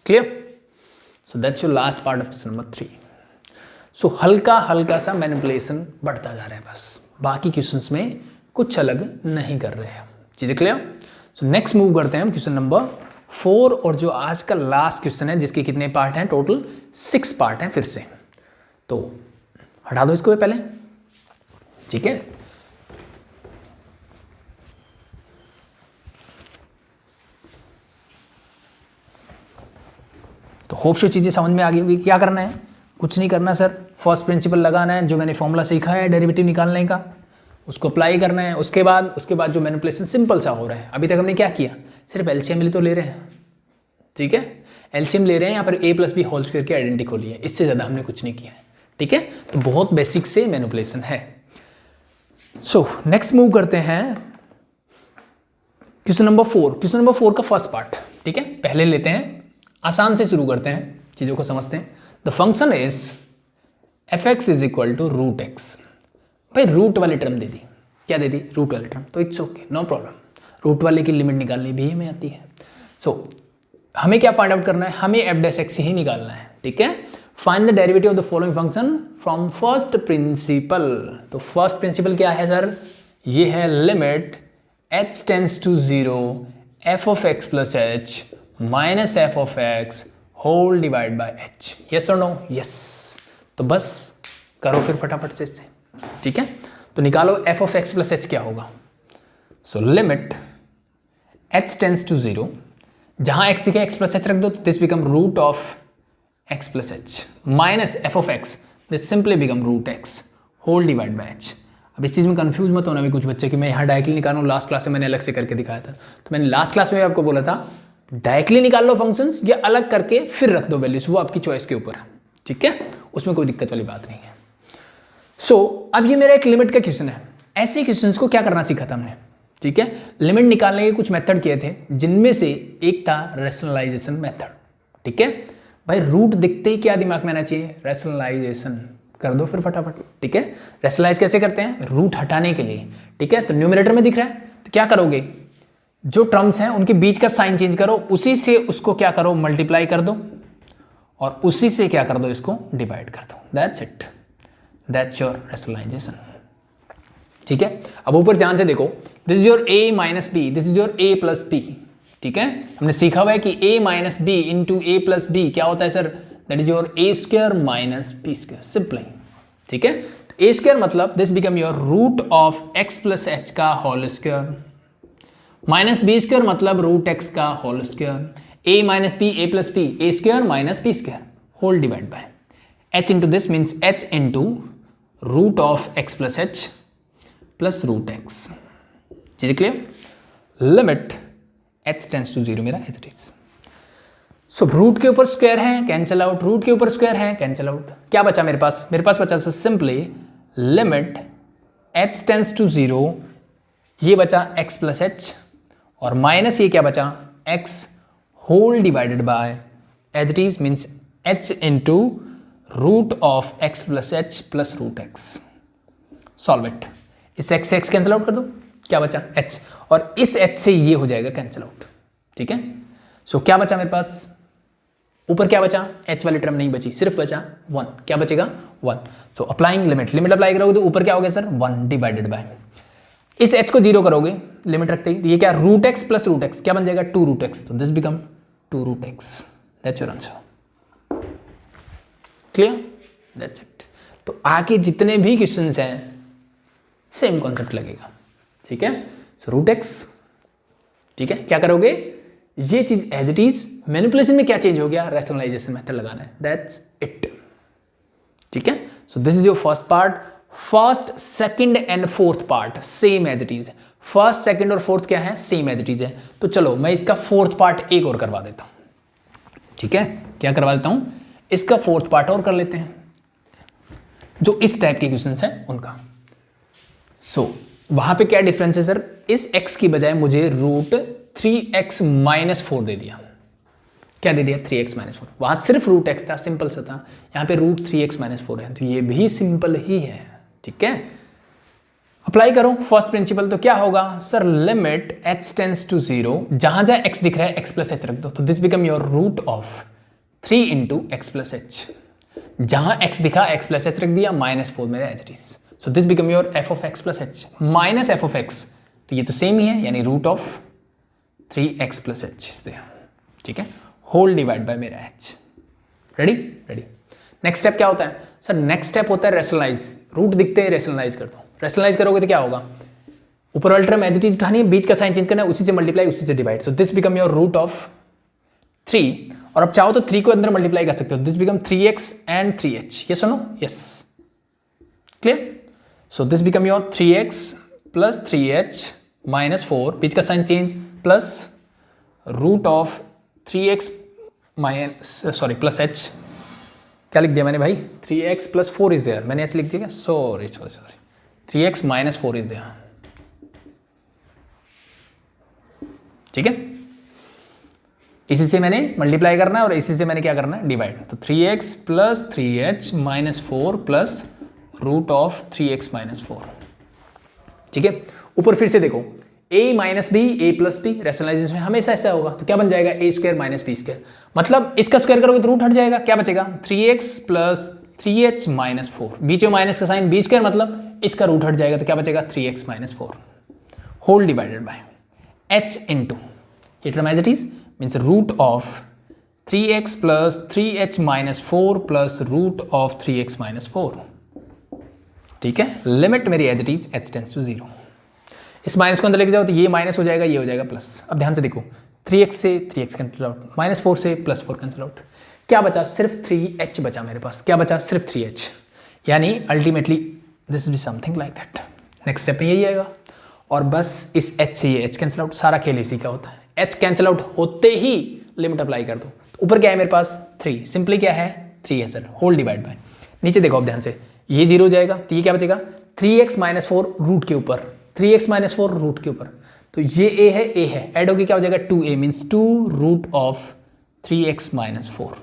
clear. So that's your last part of question number 3। सो हल्का हल्का सा मैनिपुलेशन बढ़ता जा रहा है, बस बाकी क्वेश्चंस में कुछ अलग नहीं कर रहे हैं, चीजें क्लियर। सो नेक्स्ट मूव करते हैं हम क्वेश्चन नंबर 4, और जो आज का लास्ट क्वेश्चन है जिसके कितने पार्ट हैं, टोटल 6 पार्ट हैं फिर से, तो हटा दो इसको पहले, ठीक है। तो होप सो चीजें समझ में आ गई होगी। क्या करना है, कुछ नहीं करना सर, फर्स्ट प्रिंसिपल लगाना है, जो मैंने फॉर्मूला सीखा है डेरिवेटिव निकालने का उसको अप्लाई करना है, उसके बाद जो मैनिपुलेशन सिंपल सा हो रहा है, अभी तक हमने क्या किया, सिर्फ एलसीएम तो ले रहे हैं, ठीक है, एलसीएम ले रहे हैं, यहाँ पर a plus b whole square की आइडेंटिटी खोली है, इससे ज़्यादा हमने कुछ नहीं किया है, ठीक है। तो बहुत बेसिक से मैनिपुलेशन है। सो नेक्स्ट मूव करते हैं क्वेश्चन नंबर 4। क्वेश्चन नंबर 4 का फर्स्ट पार्ट, ठीक है, पहले लेते हैं, आसान से शुरू करते हैं, चीजों को समझते हैं। The function is f x is equal to root x. भाई रूट वाली टर्म दे दी, क्या दे दी, रूट वाली टर्म, तो it's okay, no problem. Root वाले की लिमिट निकालनी भी हमें आती है। सो हमें क्या फाइंड आउट करना है, हमें एफ डैश एक्स ही निकालना है, ठीक है। Find the derivative of the following function from first principle. तो फर्स्ट प्रिंसिपल क्या है सर, ये है limit h tends to 0 f of x plus h minus f of x whole divide by h। Yes और no, yes. तो बस करो फिर फटाफट से इससे, ठीक है। तो निकालो f of x plus h क्या होगा। So limit h tends to 0, जहां x दिखे x प्लस एच रख दो, तो this become root of x plus h minus f of x, this simply become root x whole divide by h। अब इस चीज़ में कंफ्यूज मत होना भी कुछ बच्चे कि मैं यहाँ डायरेक्टली निकालूँ, लास्ट क्लास में मैंने अलग से करके दिखाया था। तो मैंने लास्ट क्लास में आपको बोला था डायरेक्टली निकाल लो फंक्शंस या अलग करके फिर रख दो वैल्यूज, वो आपकी चॉइस के ऊपर है, ठीक है, उसमें कोई दिक्कत वाली बात नहीं है। सो अब ये मेरा एक लिमिट का क्वेश्चन है। ऐसे क्वेश्चंस को क्या करना सीखा था हमने, ठीक है। लिमिट निकालने के कुछ मेथड किए थे, जिनमें से एक था रैशनलाइजेशन मेथड, ठीक है। भाई रूट दिखते ही क्या दिमाग में आना चाहिए, रैशनलाइजेशन कर दो फिर फटाफट, ठीक है। रैशनलाइज कैसे करते हैं, रूट हटाने के लिए, ठीक है। तो न्यूमरेटर में दिख रहा है, तो क्या करोगे, जो टर्म्स हैं उनके बीच का साइन चेंज करो, उसी से उसको क्या करो, मल्टीप्लाई कर दो, और उसी से क्या कर दो, इसको डिवाइड कर दो। That's it, that's your rationalization, ठीक है। अब ऊपर ध्यान से देखो, this is your a minus b, this is your a plus b, ठीक है। हमने सीखा हुआ है कि a minus b into a plus b क्या होता है sir, that is your a square minus b square, simply, ठीक है। तो a स्क्वायर मतलब this become your root of x plus h का whole square, minus b square मतलब root x का whole square, a minus b a plus b, a square minus b square whole divide by h into this means h into root of x plus h plus root x. चीजें clear. Limit h tends to 0 मेरा as it is. So root के ऊपर square है, cancel out, root के ऊपर square है, cancel out. क्या बचा मेरे पास, मेरे पास बचा simply limit h tends to 0, ये बचा x प्लस एच, और माइनस ये क्या बचा, x whole divided by as it is means h into root of x plus h plus root x. Solve it, इस x से x कैंसिल आउट कर दो, क्या बचा h, और इस h से ये हो जाएगा कैंसिल आउट, ठीक है। सो क्या बचा मेरे पास, ऊपर क्या बचा, h वाली टर्म नहीं बची, सिर्फ बचा 1, क्या बचेगा 1। So applying limit, limit apply करोगे तो ऊपर क्या हो गया सर 1 डिवाइडेड बाय, इस h को 0 करोगे लिमिट रखते ही, ये क्या root x plus root x क्या बन जाएगा 2 रूट एक्स, तो this become 2 root x, that's your answer. Clear, that's it. तो आगे जितने भी क्वेश्चंस हैं सेम कॉन्सेप्ट लगेगा, ठीक है। सो रूट एक्स, ठीक है, क्या करोगे, ये चीज एज इट इज, मैनिपुलेशन में क्या चेंज हो गया, रैशनलाइजेशन मेथड लगाना है, दैट्स इट, ठीक है। So this is your first part. First, second and fourth part same as it is, first second और फोर्थ क्या है, सेम एज इट इज है। तो चलो मैं इसका फोर्थ पार्ट एक और करवा देता हूं, ठीक है। क्या करवा देता हूं, इसका फोर्थ पार्ट और कर लेते हैं, जो इस टाइप के क्वेश्चंस हैं उनका। सो वहां पे क्या डिफरेंस है सर, इस x की बजाय मुझे रूट 3x माइनस 4 दे दिया, क्या दे दिया 3x माइनस 4, वहां सिर्फ रूट x था, सिंपल सा था, यहाँ पे रूट 3x माइनस 4 है, तो ये भी सिंपल ही है, ठीक है। अप्लाई करो फर्स्ट प्रिंसिपल, तो क्या होगा sir, limit h tends to 0, जहां जहां x दिख रहा है x प्लस एच रख दो, तो this become your root of 3 into x plus h, जहां x दिखा x प्लस एच रख दिया, माइनस 4 मेरा h is, so this become your f of x plus h minus f of x, तो ये तो सेम ही है, यानी root of 3x plus H, ठीक है, होल डिवाइड बाय मेरा h। Ready, ready. Next step क्या होता है सर, नेक्स्ट स्टेप होता है रैशनलाइज, रूट दिखते हैं रैशनलाइज कर दो। रैशनलाइज करोगे तो क्या होगा, ऊपर वाली टर्म एज इट इज उठानी है, बीच का साइन चेंज करना है, उसी से मल्टीप्लाई उसी से divide, so this become your root of 3, और अब चाहो तो 3 को अंदर मल्टीप्लाई कर सकते हो, this become 3x and 3h, yes और no, yes, clear. So this become your 3x plus 3h minus 4, बीच का sign change, plus root of 3x minus sorry plus h, क्या लिख दिया मैंने भाई, 3x प्लस 4 इज देयर, मैंने ऐसे लिख दिया क्या, sorry sorry sorry, 3x minus 4 is there, ठीक है। इसी से मैंने मल्टीप्लाई करना है और इसी से मैंने क्या करना है, डिवाइड। तो 3x plus 3h minus 4 plus root of 3x minus 4, ठीक है। ऊपर फिर से देखो, a minus b, a plus b, rationalization में हमेशा ऐसा होगा। तो क्या बन जाएगा, a square minus b square, मतलब इसका स्क्वायर करोगे तो रूट हट जाएगा, क्या बचेगा 3x प्लस 3h माइनस 4, बीच में माइनस का साइन, बी स्क्वायर मतलब इसका रूट हट जाएगा, तो क्या बचेगा 3x minus 4 whole divided by h into ये term as it is means root of 3x plus 3h minus 4 plus root of 3x minus 4, ठीक है। लिमिट मेरी as it is h tends to 0। इस माइनस को अंदर लेके जाओ तो ये माइनस हो जाएगा, ये हो जाएगा प्लस। अब ध्यान से देखो, 3x से 3x कैंसिल आउट, माइनस 4 से प्लस 4 कैंसिल आउट, क्या बचा, सिर्फ 3h बचा मेरे पास। क्या बचा, सिर्फ 3h, यानी ultimately this is something like that. Next step में यही आएगा और बस इस h से ये h कैंसिल आउट, सारा खेल इसी का होता है। h कैंसिल आउट होते ही लिमिट अप्लाई कर दो। ऊपर क्या है मेरे पास 3, सिंपली क्या है 3 है सर, होल डिवाइड बाय। नीचे देखो अब ध्यान से, ये 0 हो जाएगा तो ये क्या बचेगा 3x माइनस 4 रूट के ऊपर, 3x माइनस 4 रूट के ऊपर, तो ये a है, ऐड होगी क्या हो जाएगा 2a means 2 root of 3x minus 4।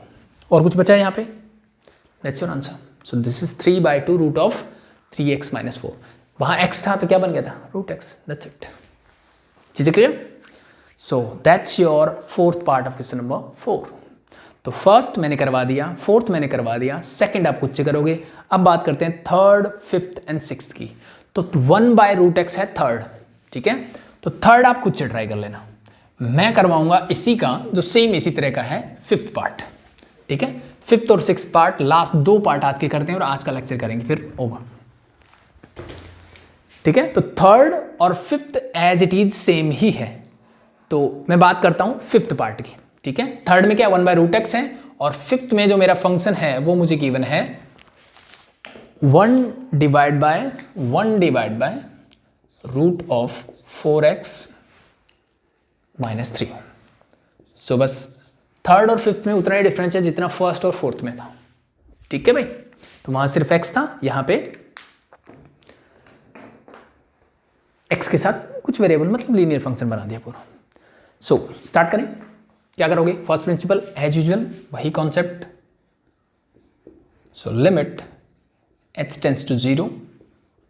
और कुछ बचा है यहाँ पे, that's your answer. So this is 3/2 root of 3x minus 4। वहाँ x था तो क्या बन गया था रूट x, दैट्स इट। चीजें clear? So that's your fourth part of question number 4। तो फर्स्ट मैंने करवा दिया, फोर्थ मैंने करवा दिया, सेकंड आप खुद से करोगे। अब बात करते हैं थर्ड, फिफ्थ एंड सिक्स्थ की। तो 1/√x है थर्ड, ठीक है। तो थर्ड आप खुद से ट्राई कर लेना, मैं करवाऊंगा इसी का जो सेम इसी तरह का है फिफ्थ पार्ट, ठीक है। फिफ्थ और सिक्स्थ पार्ट, लास्ट 2 पार्ट आज के करते हैं और आज का लेक्चर करेंगे फिर ओवर, ठीक है। तो थर्ड और fifth as it is same ही है। तो मैं बात करता हूं फिफ्थ पार्ट की, ठीक है। थर्ड में क्या 1/√x है और फिफ्थ में जो मेरा फंक्शन है वो मुझे गिवन है 1 divide by root of 4x minus 3। So बस थर्ड और फिफ्थ में उतना ही डिफरेंस है जितना फर्स्ट और फोर्थ में था, ठीक है भाई। तो वहां सिर्फ x था, यहां पे x के साथ कुछ वेरिएबल मतलब लीनियर फंक्शन बना दिया पूरा। सो स्टार्ट करें, क्या करोगे, फर्स्ट प्रिंसिपल एज यूजुअल वही concept. So limit h tends to 0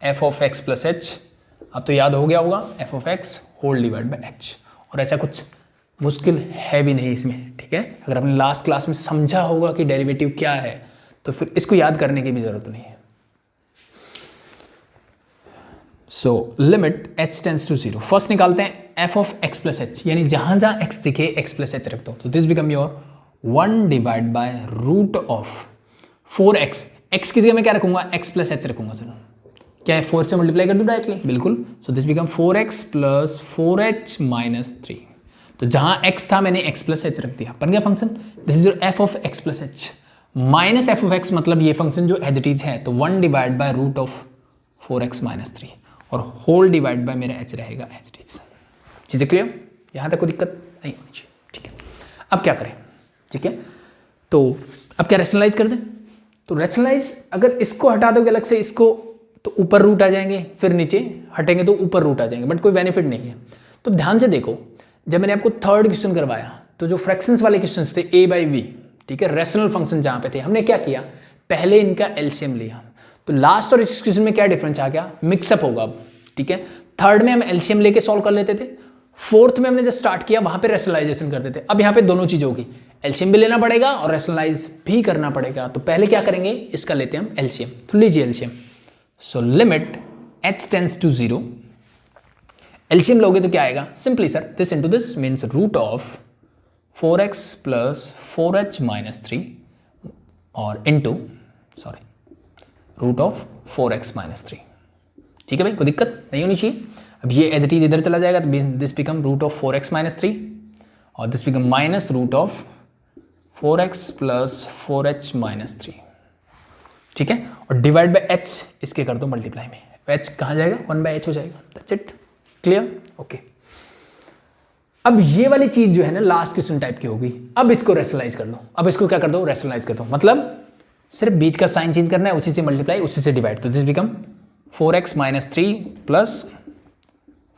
f of x plus h, अब तो याद हो गया होगा f of x whole divide by h। और ऐसा कुछ मुश्किल है भी नहीं इसमें, ठीक है। अगर आपने लास्ट क्लास में समझा होगा कि डेरिवेटिव क्या है तो फिर इसको याद करने की भी जरूरत नहीं है। So limit h tends to 0, first निकालते हैं f of x plus h, यानी जहां जहां x दिखे x प्लस h रख दो। तो this become your 1 divide by root of 4x, x की जगह मैं क्या रखूंगा x प्लस h रखूंगा सर, क्या है 4 से मल्टीप्लाई कर दूं डायरेक्टली, बिल्कुल। So this become 4x plus 4h minus 3। तो जहां x था मैंने x प्लस h रख दिया, बन गया function. This is your f of x plus h minus f of x, मतलब ये फंक्शन जो एज इट इज है, तो 1 divide by root of 4x minus 3 और होल डिवाइड बाय मेरा h रहेगा एज इट इज। चीजें क्लियर? यहां तक कोई दिक्कत नहीं होनी चाहिए, ठीक है। अब क्या करें, ठीक है। तो अब क्या रैशनलाइज कर दें, तो रैशनलाइज अगर इसको हटा दोगे अलग से इसको तो ऊपर रूट आ जाएंगे, फिर नीचे हटेंगे तो ऊपर रूट आ जाएंगे, बट कोई बेनिफिट नहीं है। तो ध्यान से देखो, जब मैंने आपको थर्ड क्वेश्चन करवाया तो जो फ्रैक्शंस वाले क्वेश्चंस थे a/v, ठीक है, रैशनल फंक्शन जहां पे थे, हमने क्या किया, पहले इनका एलसीएम लिया। तो लास्ट और इस क्वेश्चन में क्या डिफरेंस आ गया, मिक्सअप होगा अब, ठीक है। थर्ड में हम एलसीएम लेके सॉल्व कर लेते थे, फोर्थ में हमने जब स्टार्ट किया वहां पे रैशनलाइजेशन करते थे। अब यहाँ पे दोनों चीज होगी, एलसीएम भी लेना पड़ेगा और रैशनलाइज भी करना पड़ेगा। तो पहले क्या करेंगे, इसका लेते हैं हम एलसीएम। तो लीजिए LCM. So limit h tends to 0, LCM लोगे तो क्या आएगा, simply sir this into this means root of 4x plus 4h minus 3 और into root of 4x minus 3, ठीक है भाई, कोई दिक्कत नहीं होनी चाहिए। अब ये एज इट इज इधर चला जाएगा तो this become root of 4x minus 3 और this become minus root of 4x plus 4h minus 3, ठीक है। और डिवाइड बाय h इसके कर दो मल्टीप्लाई में, h कहाँ जाएगा 1/h हो जाएगा, दैट्स इट, क्लियर, ओके। अब ये वाली चीज जो है ना लास्ट क्वेश्चन टाइप की होगी। अब इसको रैशनलाइज कर लो, अब इसको क्या कर दो, रैशनलाइज कर दो, मतलब सिर्फ बीच का साइन चेंज करना है, उसी से मल्टीप्लाई उसी से डिवाइड। तो this become 4x minus 3 plus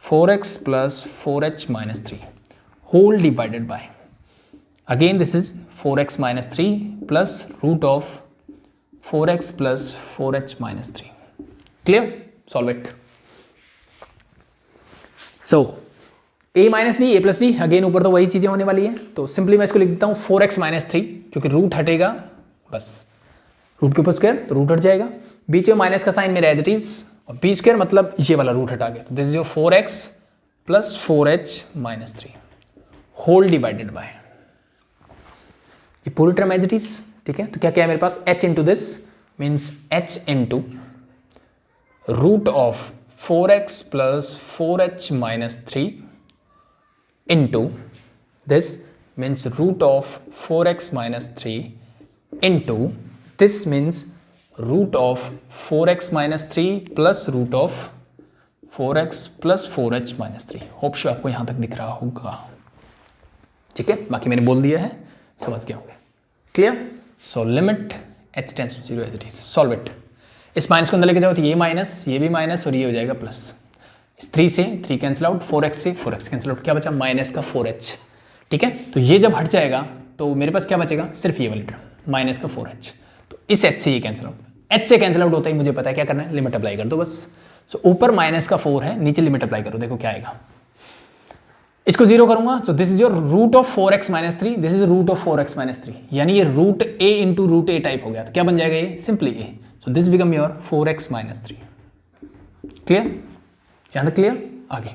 4x plus 4h minus 3 whole divided by, again this is 4x minus 3 plus root of 4x plus 4h minus 3. Clear? Solve it. So a minus b, a plus b, again ऊपर तो वही चीजें होने वाली है. तो simply मैं इसको लिख देता हूं 4x माइनस 3, क्योंकि रूट हटेगा, बस रूट के ऊपर स्क्वायर तो रूट हट जाएगा. बीच में माइनस का साइन मेरा एज इट इज, और बी स्क्वायर मतलब ये वाला रूट हटा गया. तो this is your 4x plus 4h minus 3 whole divided by, ये पूरी टर्म एज इट इज. ठीक है, तो क्या क्या है मेरे पास, h into this means h into root of 4x plus 4h minus 3 into this means root of 4x minus 3 into this means root of 4x minus 3 plus root of 4x plus 4h minus 3. Hope show आपको यहां तक दिख रहा होगा. ठीक है, बाकी मैंने बोल दिया है, समझ गए होंगे. Clear? So limit h tends to 0 as it is. Solve it. इस माइनस को अंदर लेके जाओ तो ये माइनस, ये भी माइनस और ये हो जाएगा प्लस. 3 से 3 कैंसिल आउट, 4x से 4x कैंसिल आउट, क्या बचा माइनस का 4h. ठीक है, तो ये जब हट जाएगा तो मेरे पास क्या बचेगा, सिर्फ ये वाली टर्म माइनस का 4h. तो इस h से ये कैंसिल आउट, h से कैंसिल आउट होता ही मुझे पता है क्या करना है, लिमिट अप्लाई कर दो बस. सो ऊपर माइनस का 4 है, नीचे लिमिट अप्लाई करो, देखो क्या आएगा. इसको 0 करूंगा, so this is your root of 4x minus 3, this is root of 4x minus 3, यानी ये root a into root a type हो गया. तो क्या बन जाएगा ये, simply a. So this become your 4x minus 3. Clear? यहां तक क्लियर? आगे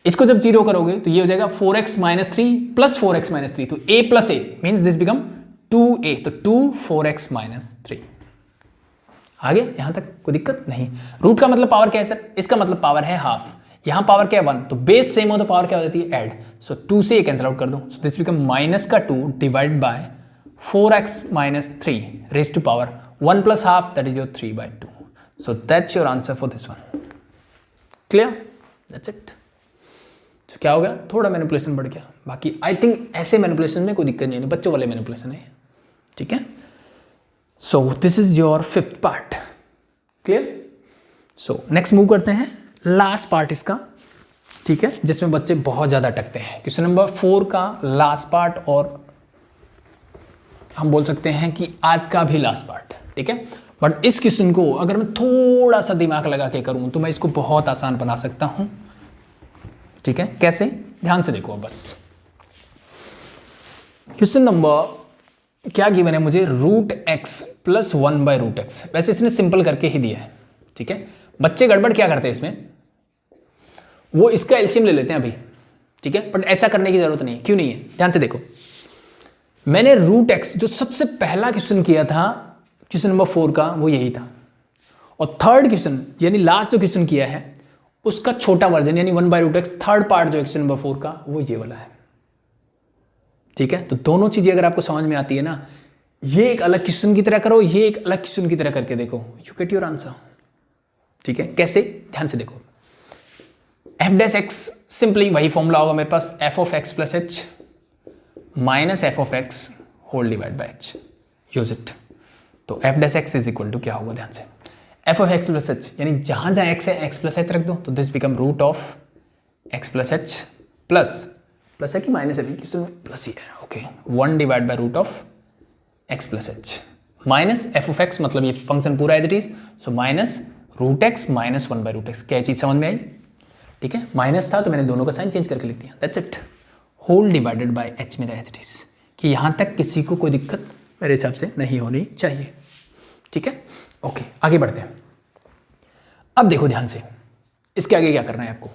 इसको जब 0 करोगे तो ये हो जाएगा 4x minus 3 plus 4x minus 3, तो a plus a means this become 2a, तो 2 4x माइनस 3. आगे यहां तक कोई दिक्कत नहीं. रूट का मतलब पावर क्या है सर, इसका मतलब पावर है हाफ, यहां पावर क्या है 1, तो बेस सेम हो तो पावर क्या हो जाती है, ऐड. सो 2 से ये कैंसिल आउट कर दो, सो दिस बिकम माइनस का 2 divide by 4x minus 3 raise to power 1 plus half, that is your 3/2. So that's your answer for this one. Clear? That's it. तो क्या हो गया, थोड़ा मैनिपुलेशन बढ़ गया, बाकी आई थिंक ऐसे मैनिपुलेशन में कोई दिक्कत नहीं है, बच्चों वाले मैनिपुलेशन है. ठीक है, so this is your 5th part. Clear? So next move करते हैं लास्ट पार्ट इसका. ठीक है, जिसमें बच्चे बहुत ज्यादा अटकते हैं. क्वेश्चन नंबर 4 का लास्ट पार्ट, और हम बोल सकते हैं कि आज का भी लास्ट पार्ट. ठीक है, बट इस क्वेश्चन को अगर मैं थोड़ा सा दिमाग लगा के करूं तो मैं इसको बहुत आसान बना सकता हूं. ठीक है, कैसे, ध्यान से देखो बस. क्वेश्चन नंबर क्या गिवन है मुझे, रूट एक्स प्लस 1/√x. वैसे इसने सिंपल करके ही दिया है. ठीक है, बच्चे गड़बड़ क्या करते हैं इसमें, वो इसका एलसीएम ले लेते हैं अभी. ठीक है, बट ऐसा करने की जरूरत नहीं. क्यों नहीं है, ध्यान से देखो. मैंने रूट एक्स जो सबसे पहला क्वेश्चन किया था क्वेश्चन नंबर 4 का, वो यही था. और थर्ड क्वेश्चन यानी लास्ट जो क्वेश्चन किया है उसका छोटा वर्जन यानी 1/√x, थर्ड पार्ट जो क्वेश्चन नंबर 4 का, वो ये वाला है. ठीक है, तो दोनों चीजें अगर आपको समझ में आती है ना, ये एक अलग क्वेश्चन की तरह करो, ये एक अलग क्वेश्चन की तरह करके देखो, यू गेट योर आंसर. ठीक है, कैसे, ध्यान से देखो. f' सिंपली वही फॉर्मूला होगा मेरे पास, f(x plus h minus f(x whole divide by h. Use it. तो f' इज इक्वल टू क्या होगा, ध्यान से, f(x प्लस h), यानी जहां जहां x है x प्लस h रख दो, तो this become root of x plus h plus है कि माइनस है, क्वेश्चन में प्लस ही है. Okay, 1 divide by root of x plus h minus f(x), मतलब ये फंक्शन पूरा as it is, so minus root x minus 1/√x. क्या चीज समझ में आई? ठीक है, माइनस था तो मैंने दोनों का साइन चेंज करके लिख दिया, that's it. Whole divided by h मेरा एज इट इज, कि यहां तक किसी को कोई दिक्कत मेरे हिसाब से नहीं होनी चाहिए. ठीक है, ओके, आगे बढ़ते हैं. अब देखो ध्यान से, इसके आगे क्या करना है आपको.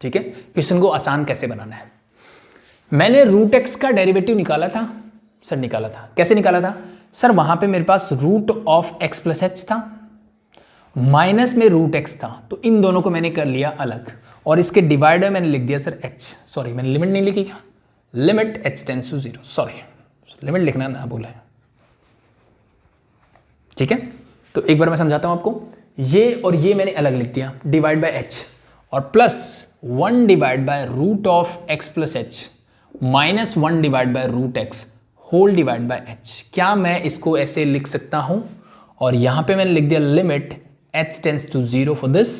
ठीक है, क्वेश्चन को आसान कैसे बनाना है. मैंने रूट एक्स का डेरिवेटिव निकाला था सर, निकाला था कैसे निकाला था सर, वहां पे मेरे पास root of x plus h था, माइनस में रूट एक्स था, तो इन दोनों को मैंने कर लिया अलग, और इसके डिवाइडर मैंने लिख दिया सर h. सॉरी, मैंने लिमिट नहीं लिखी क्या, limit h tends to 0. Sorry, limit लिखना ना भूले. ठीक है, तो एक बार मैं समझाता हूं आपको. ये और ये मैंने अलग लिख दिया, डिवाइड बाय h, और plus 1 divide by root of x plus h minus 1 divide by root x whole divide by h. क्या मैं इसको ऐसे लिख सकता हूं, और यहां पे मैंने लिख दिया limit h tends to 0 for this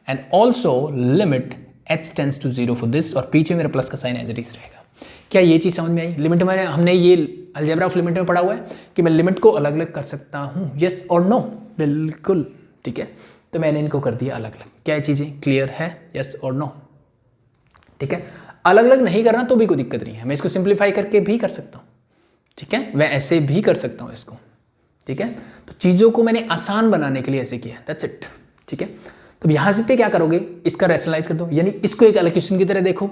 and also limit h tends to 0 for this, और पीछे मेरा प्लस का साइन एज इट इज रहेगा। क्या ये चीज़ समझ में आई? लिमिट में हमने ये अलजेब्रा ऑफ लिमिट में पढ़ा हुआ है कि मैं लिमिट को अलग अलग कर सकता हूँ, यस और नो, बिल्कुल ठीक है। तो मैंने इनको कर दिया अलग अलग। क्या ये चीज़ें क्लियर है? यस और नो, ठीक है। अलग अलग नहीं करना तो भी कोई दिक्कत नहीं है, मैं इसको सिंप्लीफाई करके भी कर सकता हूँ, ठीक है, मैं ऐसे भी कर सकता हूँ इसको, ठीक है। तो चीज़ों को मैंने आसान बनाने के लिए ऐसे किया, दैट्स इट, ठीक है। तो यहाँ से पे क्या करोगे, इसका रैशनलाइज कर दो, यानी इसको एक अलग क्वेश्चन की तरह देखो,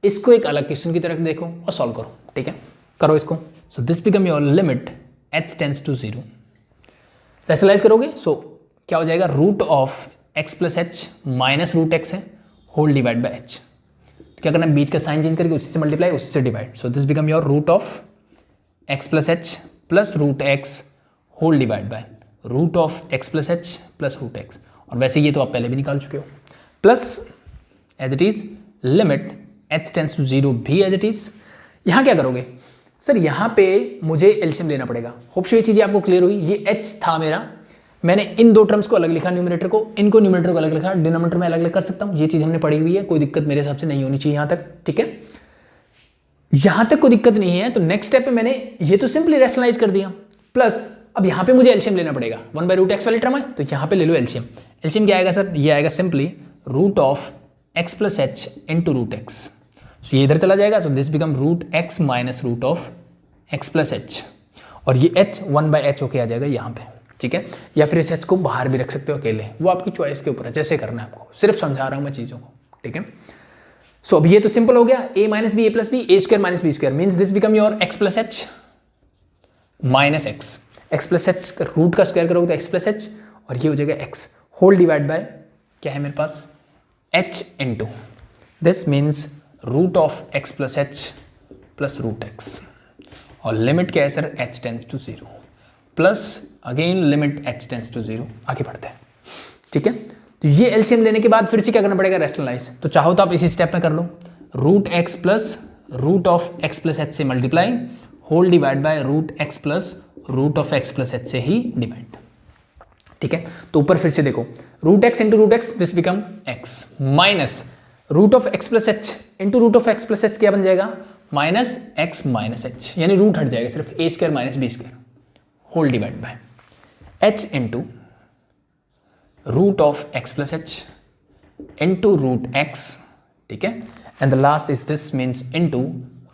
इसको एक अलग क्वेश्चन की तरह देखो और सॉल्व करो, ठीक है। करो इसको। So this become your limit h tends to 0। Rationalize करोगे सो क्या हो जाएगा, root of x plus h minus root x है होल डिवाइड बाय h। तो क्या करना है, बीच का साइन चेंज करके उसी से मल्टीप्लाई उसी से divide. So this become your root of x plus h plus root x whole divide by root of x plus h plus root x. और वैसे ये तो आप पहले भी निकाल चुके हो, plus as it is limit h tends to 0 भी एज इट इज। यहाँ क्या करोगे सर, यहाँ पे मुझे एलसीएम लेना पड़ेगा। होप सो ये चीज़ें आपको क्लियर हुई। ये h था मेरा, मैंने इन दो टर्म्स को अलग लिखा, न्यूमरेटर को, इनको न्यूमरेटर को अलग लिखा, डिनोमिनेटर में अलग अलग कर सकता हूँ। ये चीज़ हमने पढ़ी हुई है, कोई दिक्कत मेरे हिसाब से नहीं होनी चाहिए यहाँ तक, ठीक है। यहाँ तक कोई दिक्कत नहीं है। तो नेक्स्ट स्टेप पे मैंने ये तो सिंपली रैशनलाइज कर दिया, प्लस अब यहाँ पे मुझे एलसीएम लेना पड़ेगा। 1/√x वाली टर्म है तो यहाँ पे ले लो एलसीएम। एलसीएम क्या आएगा सर, ये आएगा simply root of x plus h into root x. So ये इधर चला जाएगा, so this become root x minus root of x plus h, और ये h 1/h होके आ जाएगा यहाँ पे, ठीक है। या फिर इस h को बाहर भी रख सकते हो अकेले, वो आपकी चॉइस के ऊपर है, जैसे करना है आपको, सिर्फ समझा रहा हूँ मैं चीज़ों को, ठीक है। सो अब ये तो सिंपल हो गया, a minus b a plus b, a square minus b square means this become your x plus h minus x. X plus h का रूट का स्क्वायर करोगे तो एक्स प्लस एच, और ये हो जाएगा एक्स होल डिवाइड बाय क्या है मेरे पास h into this means root of x plus h plus root x, और लिमिट क्या है sir, h tends to 0 plus again limit h tends to 0। आगे बढ़ते हैं, ठीक है। तो ये एलसीएम लेने के बाद फिर से क्या करना पड़ेगा, रैशनलाइज। तो चाहो तो आप इसी स्टेप में कर लो, root x plus root of x plus h से multiply whole divide by root x plus root of x plus h से ही डिवाइड, ठीक है। तो ऊपर फिर से देखो, root x into root x, this become x minus root of x plus h into root of x plus h क्या बन जाएगा, माइनस एक्स माइनस एच, यानी रूट हट जाएगा, सिर्फ a square minus b square whole divide by h into root of x plus h into root x, ठीक है। And the last is this means into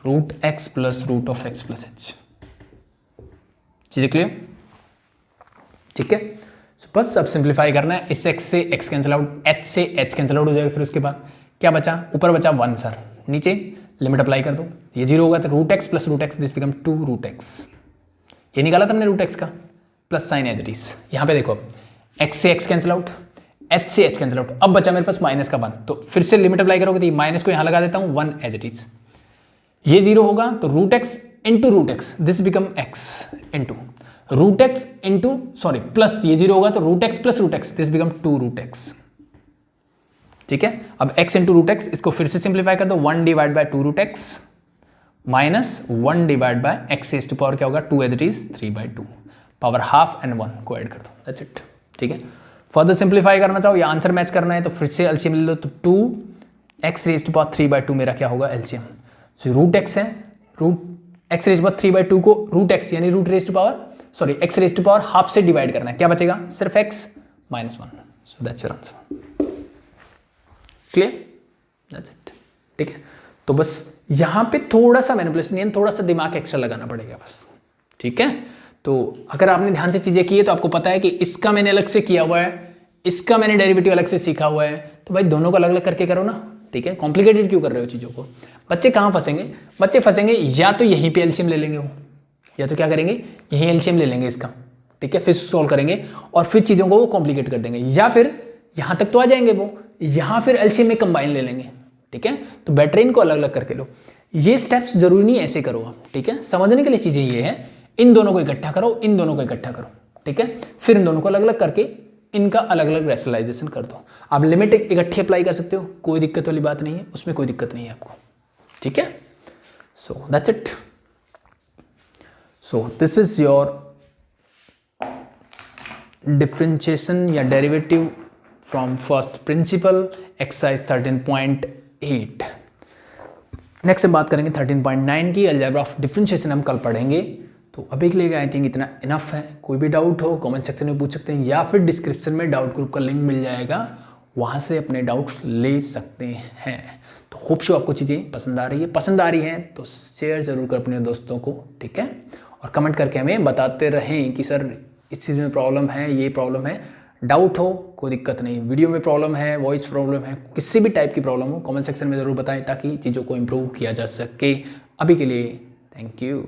root x plus root of x plus H. चीजें clear, ठीक है। So, बस अब simplify करना है, इस x से x कैंसिल आउट, h से h कैंसिल आउट हो जाएगा। फिर उसके बाद क्या बचा, ऊपर बचा 1 सर, नीचे लिमिट अप्लाई कर दो, ये 0 होगा तो root x plus root x, this become 2 root x. ये निकाला तुमने रूट एक्स का, plus sign as it is. यहाँ पे देखो x से x कैंसिल आउट, h से h कैंसिल आउट, अब बचा मेरे पास माइनस का 1, तो फिर से लिमिट अप्लाई करोगे तो ये माइनस को यहाँ लगा देता हूँ, 1 एज इट इज। ये 0 होगा तो root x into root x, this become x into root x into sorry plus, ये 0 होगा तो root x plus root x, this become 2 root x, ठीक है। अब x इंटू रूट एक्स, इसको फिर से सिंप्लीफाई कर दो, 1 divide by 2 root x minus 1 divide by x raise to power क्या होगा, 2 as it is 3/2, power half and 1 को ऐड कर दो, दैट्स इट, ठीक है। फर्दर सिंप्लीफाई करना चाहो या आंसर मैच करना है तो फिर से एलसीएम ले लो, तो 2x रेज़ टू पावर 3/2 मेरा क्या होगा एलसीएम। सो रूट एक्स है, root x raise to power 3/2 को रूट एक्स यानी root raise to power sorry x raise to power half से डिवाइड करना है, क्या बचेगा, सिर्फ x minus 1। So that's your answer, clear, that's it, ठीक है। तो बस यहाँ पे थोड़ा सा मैनिपुलेशन यानी थोड़ा सा दिमाग एक्स्ट्रा लगाना पड़ेगा बस, ठीक है। तो अगर आपने ध्यान से चीज़ें की है तो आपको पता है कि इसका मैंने अलग से किया हुआ है, इसका मैंने डेरिवेटिव अलग से सीखा हुआ है, तो भाई दोनों को अलग अलग करके करो ना, ठीक है। कॉम्प्लिकेटेड क्यों कर रहे हो चीज़ों को। बच्चे कहाँ फंसेंगे, बच्चे फंसेंगे या तो यहीं पे एलसीएम ले लेंगे वो, या तो क्या करेंगे यहीं एलसीएम ले लेंगे इसका, ठीक है, फिर सॉल्व करेंगे और फिर चीज़ों को वो कॉम्प्लिकेट कर देंगे, या फिर यहाँ तक तो आ जाएंगे वो, यहाँ फिर एलसीएम में कंबाइन ले लेंगे, ठीक है। तो बेटर इनको अलग अलग करके लो, ये स्टेप्स जरूरी नहीं ऐसे करो आप, ठीक है। समझने के लिए चीज़ें ये है, इन दोनों को इकट्ठा करो, इन दोनों को इकट्ठा करो, ठीक है, फिर इन दोनों को अलग अलग करके इनका अलग अलग रैशनलाइजेशन कर दो। आप लिमिट इकट्ठी अप्लाई कर सकते हो, कोई दिक्कत वाली बात नहीं है, उसमें कोई दिक्कत नहीं है आपको, ठीक है। So that's it. So this is your differentiation या derivative from first principle, exercise 13.8। Next हम बात करेंगे 13.9 की, अलजेब्रा ऑफ डिफरेंशिएशन हम कल पढ़ेंगे। तो अभी के लिए आई थिंक इतना इनफ है। कोई भी डाउट हो कमेंट सेक्शन में पूछ सकते हैं, या फिर डिस्क्रिप्शन में डाउट ग्रुप का लिंक मिल जाएगा, वहाँ से अपने डाउट्स ले सकते हैं। तो होप शो आपको चीज़ें पसंद आ रही है, पसंद आ रही हैं तो शेयर ज़रूर कर अपने दोस्तों को, ठीक है। और कमेंट करके हमें बताते रहें कि सर इस चीज़ में प्रॉब्लम है, ये प्रॉब्लम है। डाउट हो कोई दिक्कत नहीं, वीडियो में प्रॉब्लम है, वॉइस प्रॉब्लम है, किसी भी टाइप की प्रॉब्लम हो कमेंट सेक्शन में ज़रूर बताएं ताकि चीज़ों को इम्प्रूव किया जा सके। अभी के लिए थैंक यू।